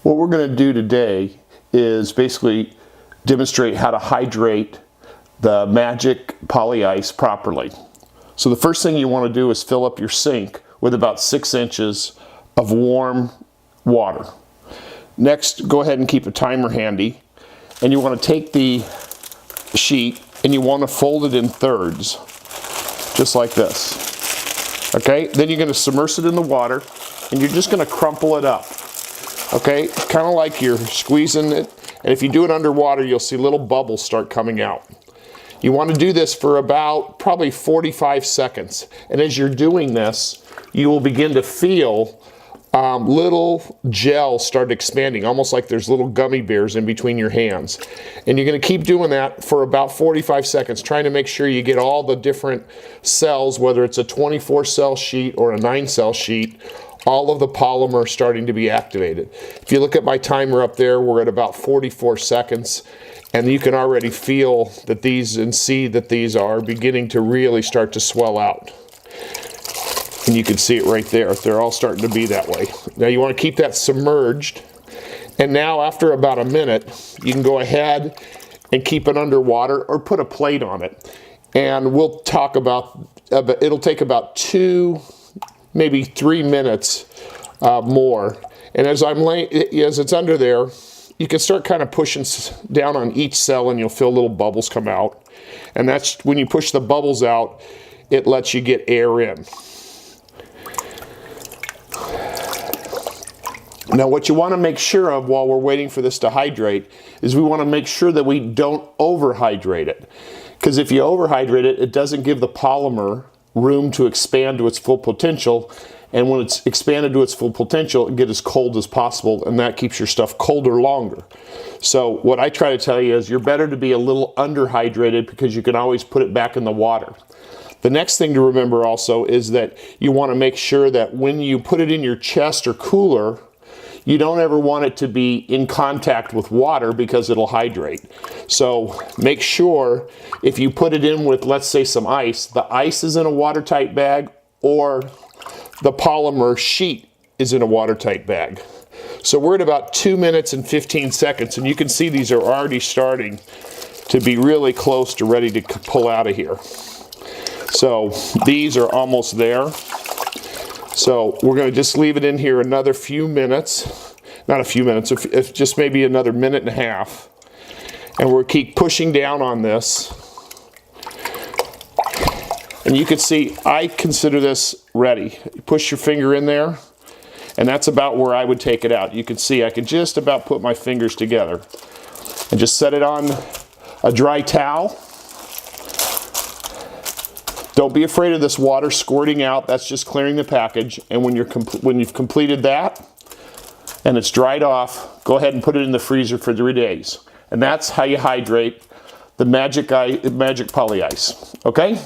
What we're going to do today is basically demonstrate how to hydrate the Magic Poly Ice properly. So the first thing you want to do is fill up your sink with about 6 inches of warm water. Next, go ahead and keep a timer handy, and you want to take the sheet and you want to fold it in thirds, just like this. Okay, then you're going to submerge it in the water and you're just going to crumple it up. Okay, kind of like you're squeezing it, and if you do it underwater, you'll see little bubbles start coming out. You want to do this for about probably 45 seconds, and as you're doing this, you will begin to feel little gel start expanding, almost like there's little gummy bears in between your hands. And you're going to keep doing that for about 45 seconds, trying to make sure you get all the different cells, whether it's a 24 cell sheet or a 9 cell sheet, all of the polymer starting to be activated. If you look at my timer up there, we're at about 44 seconds, and you can already feel that these and see that these are beginning to really start to swell out. And you can see it right there. They're all starting to be that way. Now you want to keep that submerged, and now after about a minute, you can go ahead and keep it underwater or put a plate on it. And we'll talk about, it'll take about 2, maybe 3 minutes more. And as it's under there, you can start kind of pushing down on each cell and you'll feel little bubbles come out. And that's when you push the bubbles out, it lets you get air in. Now what you want to make sure of while we're waiting for this to hydrate is we want to make sure that we don't overhydrate it. Because if you overhydrate it, it doesn't give the polymer room to expand to its full potential, and when it's expanded to its full potential, it gets as cold as possible, and that keeps your stuff colder longer. So what I try to tell you is you're better to be a little underhydrated because you can always put it back in the water. The next thing to remember also is that you want to make sure that when you put it in your chest or cooler, you don't ever want it to be in contact with water because it'll hydrate. So make sure if you put it in with, let's say, some ice, the ice is in a watertight bag or the polymer sheet is in a watertight bag. So we're at about 2 minutes and 15 seconds, and you can see these are already starting to be really close to ready to pull out of here. So these are almost there. So we're going to just leave it in here another few minutes, not a few minutes, if just maybe another minute and a half. And we'll keep pushing down on this. And you can see, I consider this ready. You push your finger in there, and that's about where I would take it out. You can see I can just about put my fingers together. And just set it on a dry towel. Don't be afraid of this water squirting out. That's just clearing the package. And when you've completed that and it's dried off, go ahead and put it in the freezer for 3 days. And that's how you hydrate the Magic Poly Ice. Okay?